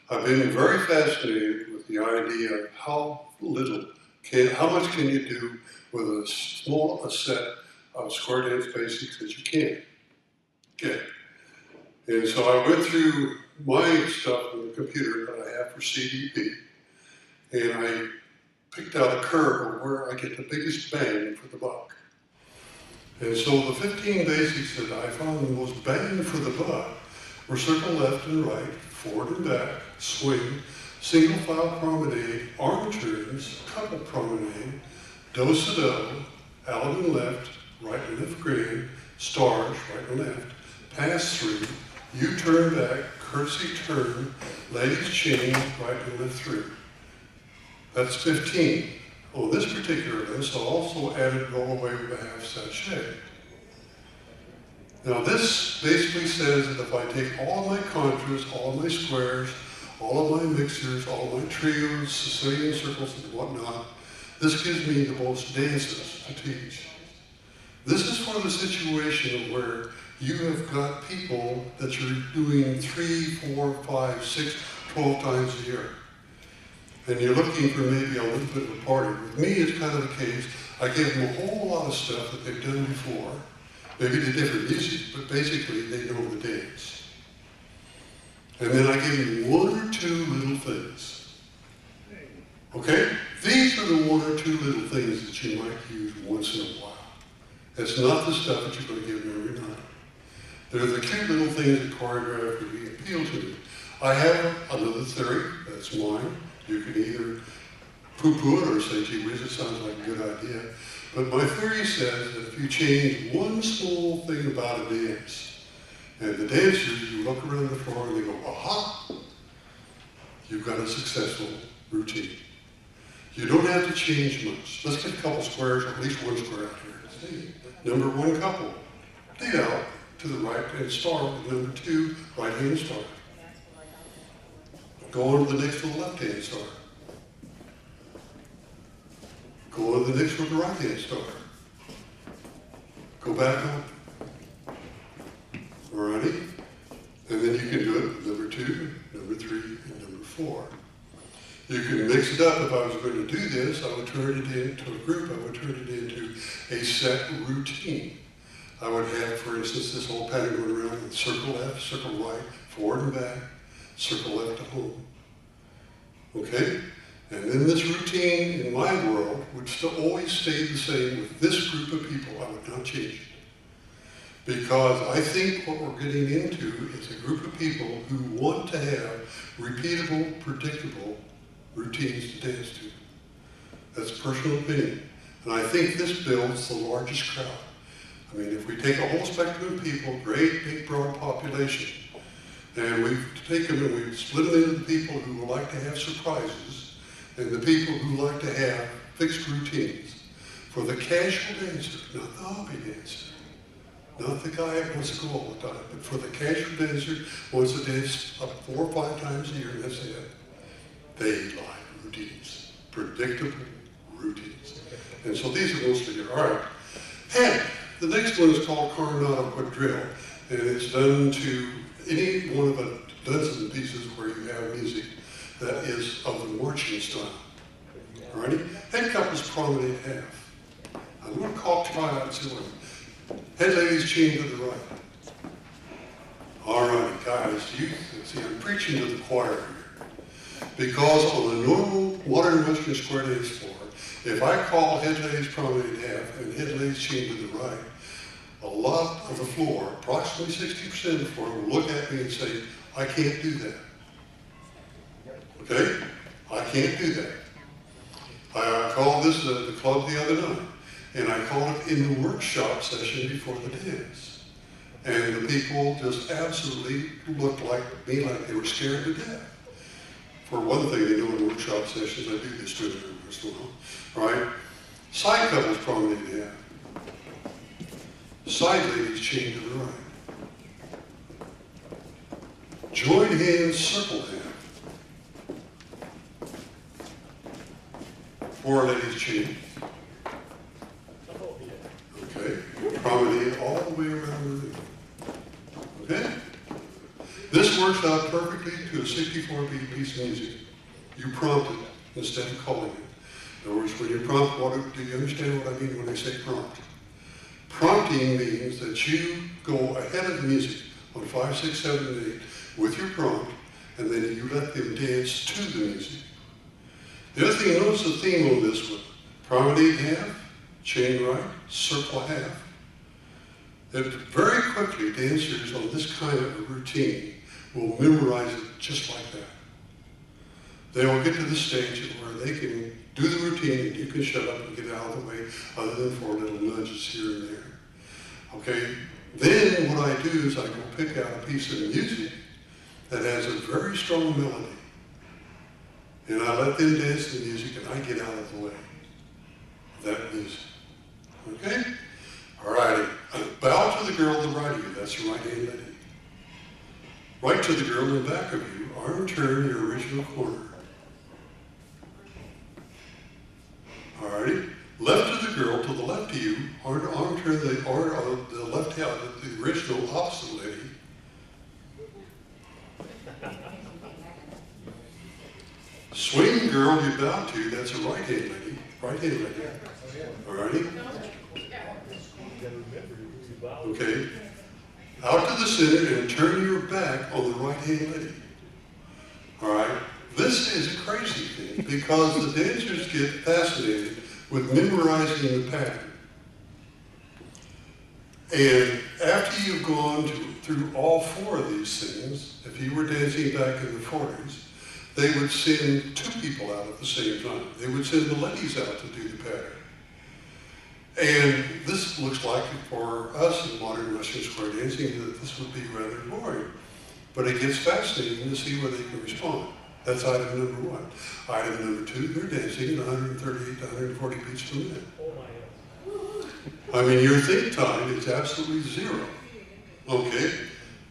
I've been very fascinated with the idea of how much can you do with as small a set of square dance basics as you can. Okay. And so I went through my stuff on the computer that I have for CDP, and I picked out a curve of where I get the biggest bang for the buck. And so the 15 basics that I found the most bang for the buck were circle left and right, forward and back, swing, single file promenade, arm turns, couple promenade, do-si-do, Allemande left, right and left grand, stars, right and left, pass through, U-turn back, curtsy turn, ladies chain, right and left through. That's 15. On this particular list, I also added roll away with a half sachet. Now this basically says that if I take all my contras, all my squares, all of my mixers, all my trios, Sicilian circles and whatnot, this gives me the most dances to teach. This is for the situation where you have got people that you're doing 3, 4, 5, 6, 12 times a year. And you're looking for maybe a little bit of a party. With me, it's kind of the case, I give them a whole lot of stuff that they've done before, maybe the different music, but basically they know the dance. And then I give them 1 or 2 little things. Okay? These are the 1 or 2 little things that you might use once in a while. It's not the stuff that you're going to give them every night. They're the cute little things that choreographically appeal to me. I have another theory, that's mine. You can either poo-poo it or say, gee whiz, it sounds like a good idea. But my theory says that if you change one small thing about a dance, and the dancers, you look around the floor and they go, aha, you've got a successful routine. You don't have to change much. Let's get a couple squares, or at least 1 square out here. See? Number 1 couple, lead out to the right hand star, with number 2, right hand star. Go on to the next with the left hand star. Go on to the next with the right hand star. Go back up. Alrighty? And then you can do it with number 2, number 3, and number 4. You can mix it up. If I was going to do this, I would turn it into a group. I would turn it into a set routine. I would have, for instance, this whole pattern going around with circle left, circle right, forward and back, circle left to home. Okay? And then this routine in my world would still always stay the same with this group of people. I would not change it. Because I think what we're getting into is a group of people who want to have repeatable, predictable routines to dance to. That's personal opinion. And I think this builds the largest crowd. I mean, if we take a whole spectrum of people, great, big, broad population, and we take them and we split them into the people who like to have surprises and the people who like to have fixed routines. For the casual dancer, not the hobby dancer, not the guy that wants to go all the time, but for the casual dancer who wants to dance up 4 or 5 times a year, and that's it. They like routines, predictable routines. And so these are mostly here. All right. And the next one is called Coronado Quadrille, and it's done to any one of a dozen pieces where you have music that is of the marching style. All righty? Head couples promenade half. I'm going to try out and see what. Head ladies chain to the right. All right, guys, you see, I'm preaching to the choir here. Because on a normal modern Western square dance floor, if I call head ladies promenade half and head ladies chain to the right, a lot of the floor, approximately 60% of the floor, will look at me and say, I can't do that. Okay? I can't do that. I called this the club the other night, and I called it in the workshop session before the dance. And the people just absolutely looked like me, like they were scared to death. For one thing, they know in workshop sessions, I do this to them every once in a while. Right? Side couples promenade half. Side ladies chain to the right. Join hands, circle half. 4 ladies chain. Okay. Promenade all the way around the room. Okay? This works out perfectly to a 64-beat piece of music. You prompt it instead of calling it. In other words, when you prompt, do you understand what I mean when I say prompt? Prompting means that you go ahead of the music on 5, 6, 7, and 8 with your prompt, and then you let them dance to the music. The other thing, notice the theme on this one. Promenade half, chain right, circle half. That very quickly, dancers on this kind of a routine will memorize it just like that. They will get to the stage where they can do the routine and you can shut up and get out of the way, other than for little nudges here and there. Okay, then what I do is I go pick out a piece of music that has a very strong melody. And I let them dance to the music and I get out of the way of that music. Okay? All righty. Bow to the girl to the right of you. That's the right hand lady. Right to the girl in the back of you. Arm turn your original corner. All righty. Left to the girl to the left of you. Arm turn the left hand, the original opposite lady. Swing girl you bow to, that's a right hand lady. Right hand lady. All righty. Okay. Out to the center and turn your back on the right hand lady. All right. This is a crazy thing because the dancers get fascinated with memorizing the pattern. And after you've gone through all 4 of these things, if you were dancing back in the 40s, they would send 2 people out at the same time. They would send the ladies out to do the pattern. And this looks like, for us in modern Western square dancing, that this would be rather boring. But it gets fascinating to see where they can respond. That's item number 1. Item number 2, they're dancing at 138 to 140 beats per minute. I mean, your think time is absolutely 0. Okay?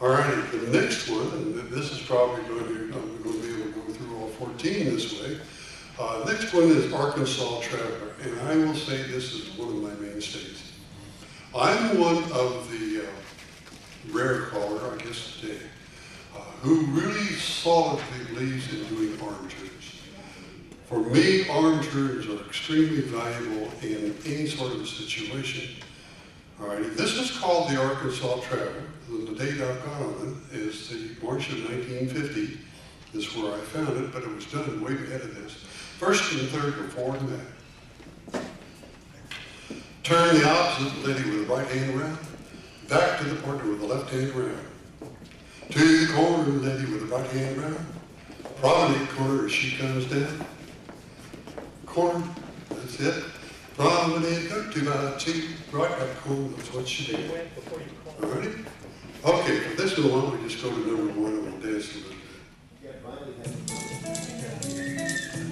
All right, the next one, and this is probably going to be able to go through all 14 this way. Next one is Arkansas Traveler, and I will say this is one of my mainstays. I'm one of the rare caller, I guess today, who really solidly believes in doing arm turns. For me, arm turns are extremely valuable in any sort of a situation. All right, this is called the Arkansas Traveler. The date I've got on it is the March of 1950. This is where I found it, but it was done way ahead of this. First and third or fourth and that. Turn the opposite lady with the right hand around. Back to the partner with the left hand around. To the corner lady with the right hand around. Promenade corner as she comes down. Corner, that's it. Promenade, go 2 by 2, right back corner, that's what she did. All righty? Okay, for this one, why don't we just go to number 1 and we'll dance a little bit.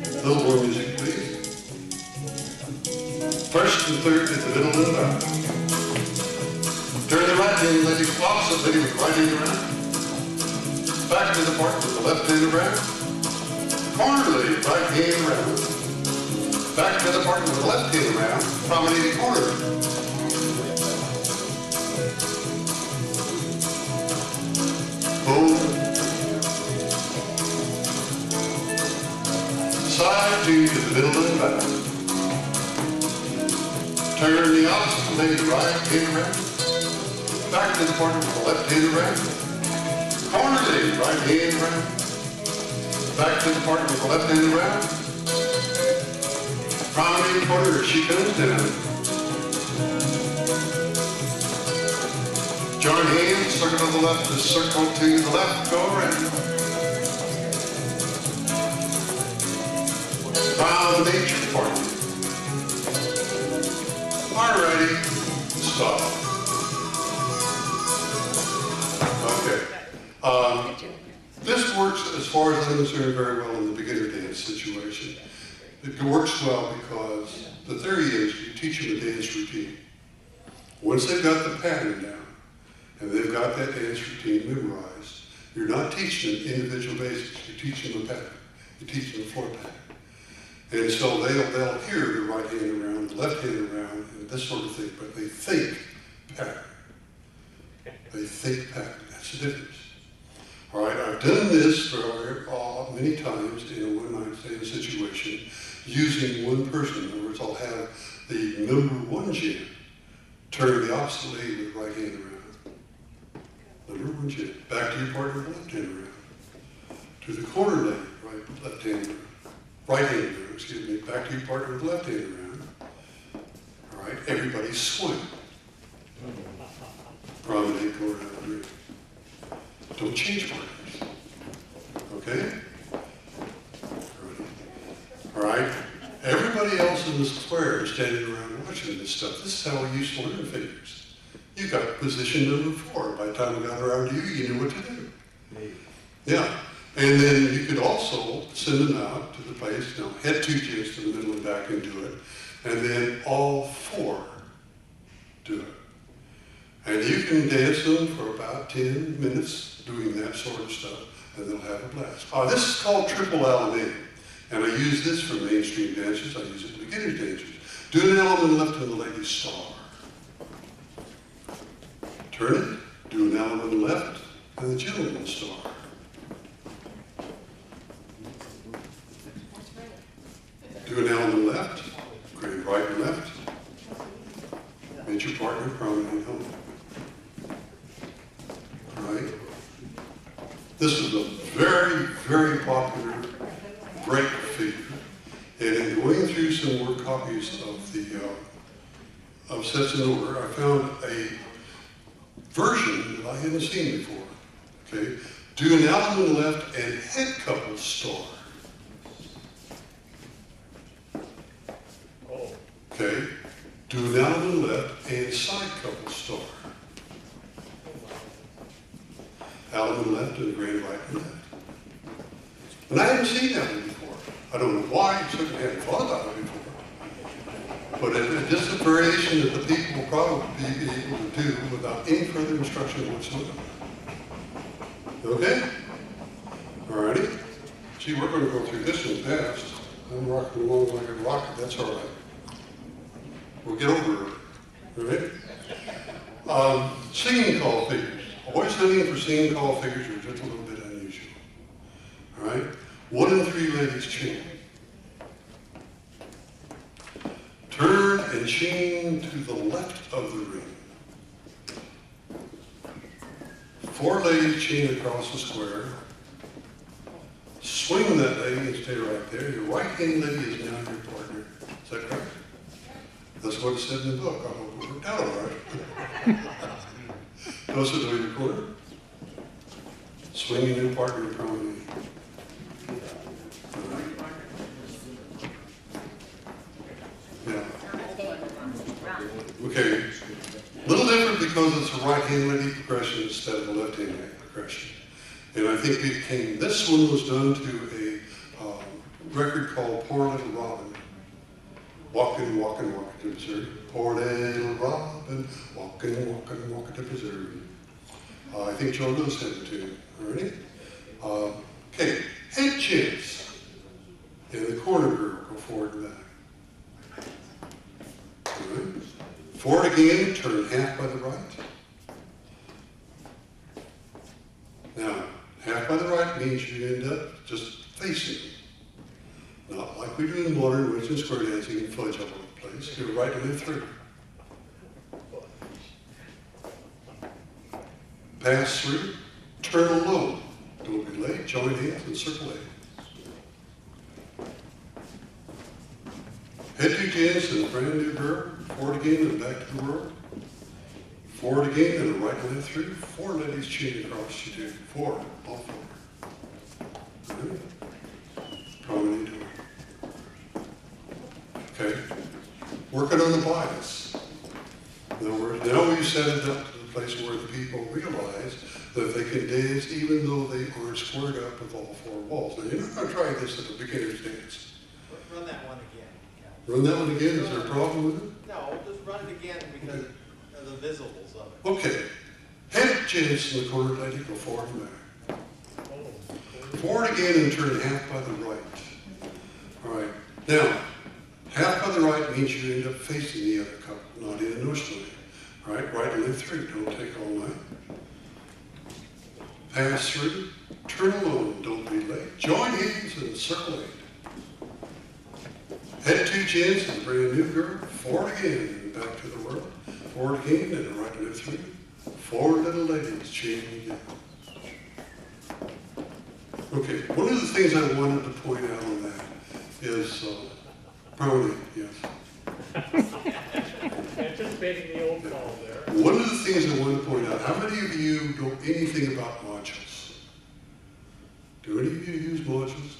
A little more music, please. First and third at the middle of the back. Turn the right hand lady, opposite lady with the right hand around. Back to the part with the left hand around. Corner lady, right hand around. Back to the part with the left hand around. Promenade corner. Boom. Side to the middle of the back. Turn the opposite lady right hand around. Back to the partner with the left hand around. Corner lady right hand around. Back to the partner with the left hand around. Promenade corner as she comes down. Join hands, circle to the left, circle to the left, go around. Promenade your partner. Alrighty, stop. Okay. This works, as far as I'm concerned, very well in the beginner dance situation. It works well because the theory is you teach them a dance routine. Once they've got the pattern down and they've got that dance routine memorized, you're not teaching them individual basics, you're teaching them a pattern. You're teaching them a floor pattern. And so they'll hear the right hand around, the left hand around, and this sort of thing, but they think pattern. They think pattern, that's the difference. All right, I've done this for many times in a one-night stand situation using one person. In other words, I'll have the number one jam turn the opposite leg with the right hand around. Number one jam. Back to your partner with the left hand around. To the corner leg, left hand around. Right hand around, excuse me. Back to your partner with the left hand around. All right, everybody swing. Promenade, Coronado Quadrille. Don't change partners. Okay? All right? Everybody else in the square is standing around watching this stuff. This is how we used to learn figures. You got position number 4. By the time we got around to you, you knew what to do. Yeah. And then you could also send them out to the place, head 2 jigs to the middle and back and do it. And then all 4 do it. And you can dance them for about 10 minutes doing that sort of stuff, and they'll have a blast. This is called triple Allemande. And I use this for mainstream dancers. I use it for beginner dancers. Do an element left on the lady's star. Turn it, do an element left, and the gentleman's star. Do an element left, grand right and left. Meet your partner, promenade home. All right? This is a very, very popular break figure. And in going through some more copies of the Sets in Order, I found a version that I hadn't seen before. Okay? Do an element left and head couple star. Okay? Do an element left and side couple star. Element left and grand right and left. And I hadn't seen that one before. I don't know why, I certainly hadn't thought about it before. But it's just a variation that the people will probably be able to do without any further instruction whatsoever. Okay? Alrighty? Gee, we're going to go through this one fast. I'm rocking along like a rocket, that's all right. We'll get over it. All right? Singing call figures. Always hunting for singing call figures are just a little bit unusual. All right? 1 and 3 ladies chain. Turn and chain to the left of the ring. 4 ladies chain across the square. Swing that lady and stay right there. Your right hand lady is now your partner. Is that correct? That's what it said in the book. I hope it worked out all right. Closer to your corner. Swinging your partner promenade. Yeah. Okay. A little different because it's a right-hand lady progression instead of a left-hand lady progression. And I think this one was done to a record called Poor Little Robin. Walking, walking, walking to Missouri. Poor little Robin, walking, walking, walking to Missouri. I think Joe Lewis had the tune. All right? Okay, head chins. And the corner girl, go forward and back. All right? Forward again, turn half by the right. Now, half by the right means you end up just facing. Not like we do in modern Western square dancing and fudge all over the place. Go right and then through. Pass through, turn alone. Don't be late, join hands and circle eight. Head 2 jams and a brand new girl. Forward again and back to the world. Forward again and a right and left through. 4 ladies chain across you do. 4, all 4. Right. Promenade door. Okay. Working on the bias. In other words, now we set it up to the place where the people realize that they can dance even though they aren't squared up with all 4 walls. Now you're not going to try this at the beginner's dance. Run that one again. Run that one again? Is there a problem with it? No, just run it again because of the visibles of it. Okay. Head chins in the corner, lady, go forward and back. Forward again and turn half by the right. All right. Now, half by the right means you end up facing the other couple, not in a nose line. All right, right and left through. Don't take all night. pass through, turn alone, don't be late. Join hands and circle 8. Head 2 chins and bring a new girl. Forward again and back to the world. Forward again and right and left 3. Forward little ladies, chain again. Okay, one of the things I wanted to point out on that is, Brownie, yes. Anticipating the old call there. One of the things I want to point out, how many of you know anything about modules? Do any of you use modules?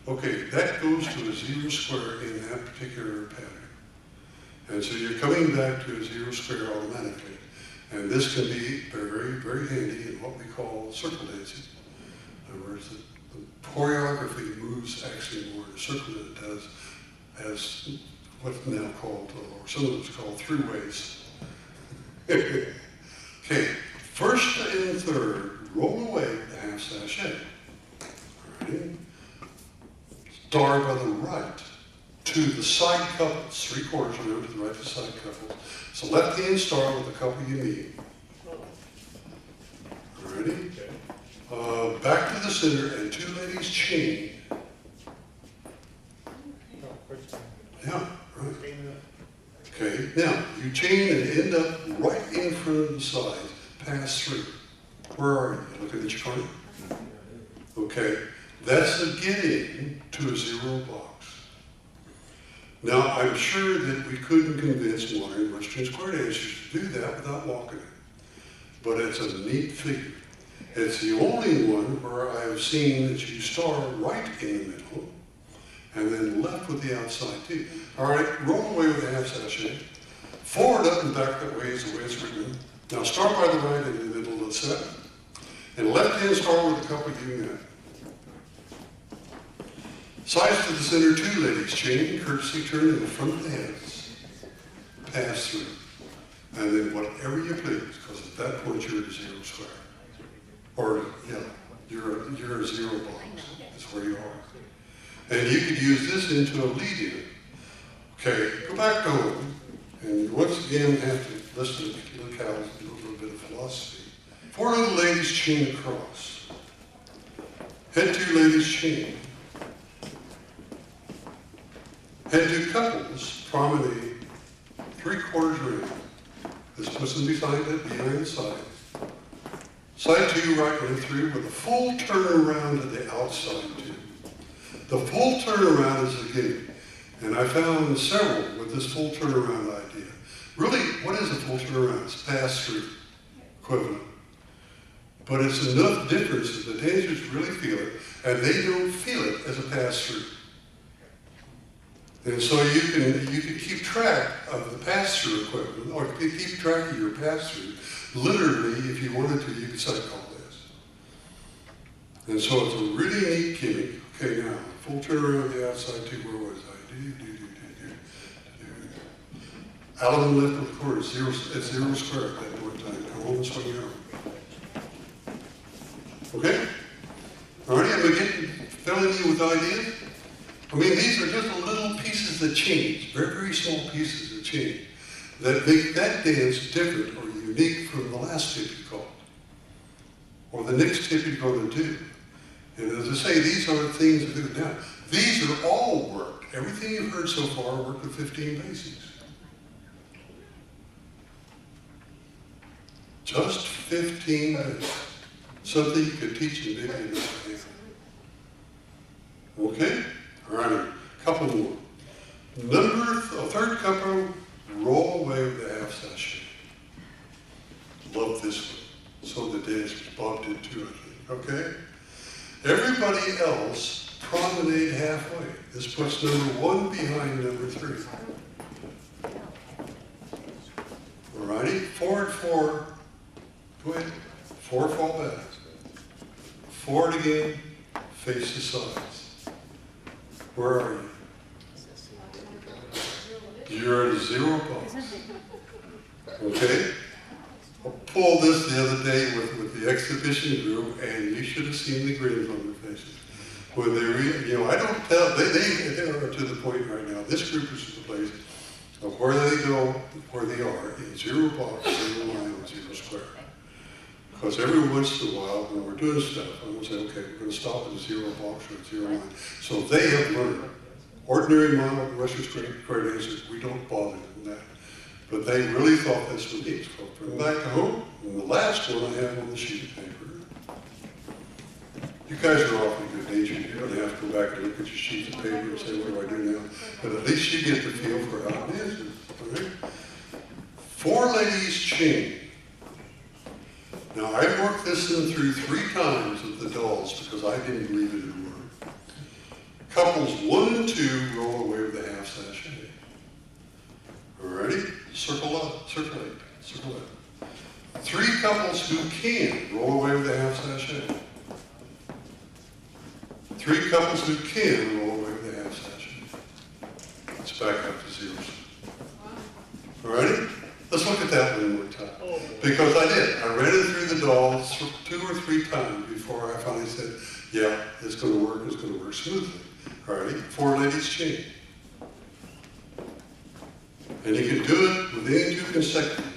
Okay, that goes to a 0 square in that particular pattern. And so you're coming back to a 0 square automatically. And this can be very, very handy in what we call circle dancing. In other words, the choreography moves actually more in a circle than it does as what's now called, or some of it's called, throughways. Okay, first and third, roll away the half sachet. Ready? Start by the right to the side couples, 3/4 around to the right to side couples. So left hand start with the couple you meet. Ready? Back to the center and 2 ladies chain. Yeah, right. Okay, now you chain and end up right in front of the sides, pass through. Where are you? Looking at your corner? Okay, that's the get in to a 0 box. Now I'm sure that we couldn't convince modern Western square dancers to do that without walking it. But it's a neat figure. It's the only one where I've seen that you start right in the middle and then left with the outside too. All right, roll away with the half sachet. Forward, up, and back that way is the way it's written. Now start by the right and in the middle of the set. And left hand start with a couple you met. Sides to the center, 2 ladies chain, courtesy turn in the front of the heads. Pass through. And then whatever you please, because at that point you're at a 0 square. Or, yeah, you're a 0 box. That's where you are. And you could use this into a lead-in. Okay, go back home, and once again have to listen to look how a little bit of philosophy. 4 little ladies chain across. Head 2 ladies chain. Head 2 couples promenade 3/4 around. This puts them behind the side. Side 2, right way through with a full turnaround to the outside too. The full turnaround is a gimmick, and I found several with this full turnaround idea. Really, what is a full turnaround? It's pass-through equivalent. But it's enough difference that the dancers really feel it, and they don't feel it as a pass-through. And so you can keep track of the pass-through equivalent, or keep track of your pass-through. Literally, if you wanted to, you could say all this. And so it's a really neat gimmick. Okay, now, full turnaround on the outside too, where was I? Allemande left of the corner, it's 0 square at that point in time. Come on, swing your arm. Okay? All right, am I filling you with ideas? I mean, these are just little pieces that change, very, very small pieces that change, that make that dance different or unique from the last tip you called, or the next tip you're going to do. And as I say, these are the things that do. Now, these are all worked. Everything you've heard so far worked with 15 basics. Just 15 basics. Something you could teach in maybe in okay? All right, a couple more. Third couple, roll away with the half sachet. Love this one. So the dancers bumped into it, okay? Everybody else promenade halfway. This puts number 1 behind number 3. All righty, forward, 4. Go ahead. 4 fall back. Forward again, face the sides. Where are you? You're at a 0 box. Okay? I pulled this the other day with the exhibition group, and you should have seen the grins on their faces. When they I don't tell, they are to the point right now. This group is to the place of where they go, where they are, in 0 box, 0 line, and 0 square. Because every once in a while, when we're doing stuff, I'm going to say, okay, we're going to stop at a 0 box or a 0 line. So they have learned. Ordinary mild Western grade answers, we don't bother with that. But they really thought this was neat. So bring them back to home. And the last one I have on the sheet of paper. You guys are awfully good natured. You don't have to go back and look at your sheets of paper and say, what do I do now? But at least you get the feel for how it is. All right? 4 ladies chain. Now I worked this in through 3 times with the dolls because I didn't believe it would work. Couples 1 and 2 roll away with a half sachet. Ready? Circle up, circulate, circle up. 3 couples who can roll away with a half sachet. 3 couples who can roll away with a half sachet. Let's back up to zeros. All righty? Let's look at that one more time. Because I did. I ran it through the dolls 2 or 3 times before I finally said, yeah, it's going to work, it's going to work smoothly. All righty? 4 ladies chain. And you can do it with any 2 consecutive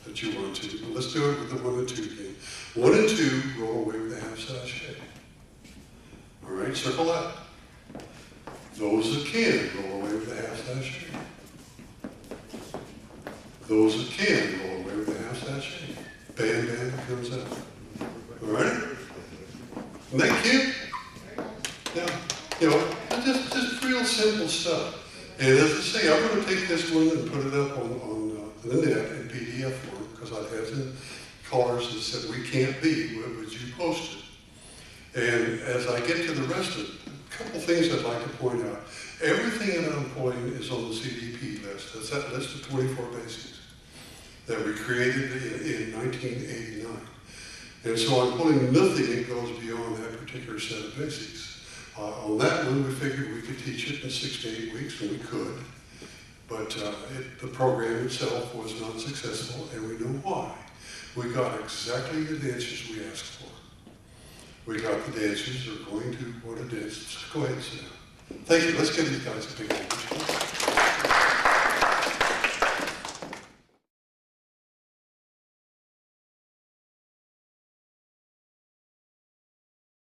that you want to. But let's do it with the 1 and 2 again. 1 and 2 roll away with a half sachet. All right, circle out. Those that can roll away with a half sachet. Those that can roll away with a half sachet. Bam, bam, it comes out. All right? Isn't that cute? Yeah. You know, just real simple stuff. And as I say, I'm going to take this one and put it up on the net in PDF form because I've had some callers that said, we can't be, would you post it? And as I get to the rest of it, a couple things I'd like to point out. Everything that I'm pulling is on the CDP list. That's that list of 24 basics that we created in 1989. And so I'm pulling nothing that goes beyond that particular set of basics. On that one, we figured we could teach it in 6 to 8 weeks, and we could. But the program itself was not successful, and we know why. We got exactly the dancers we asked for. We got the dancers who are going to want to dance. Go ahead and sit down. Thank you. Let's give these guys a big hand.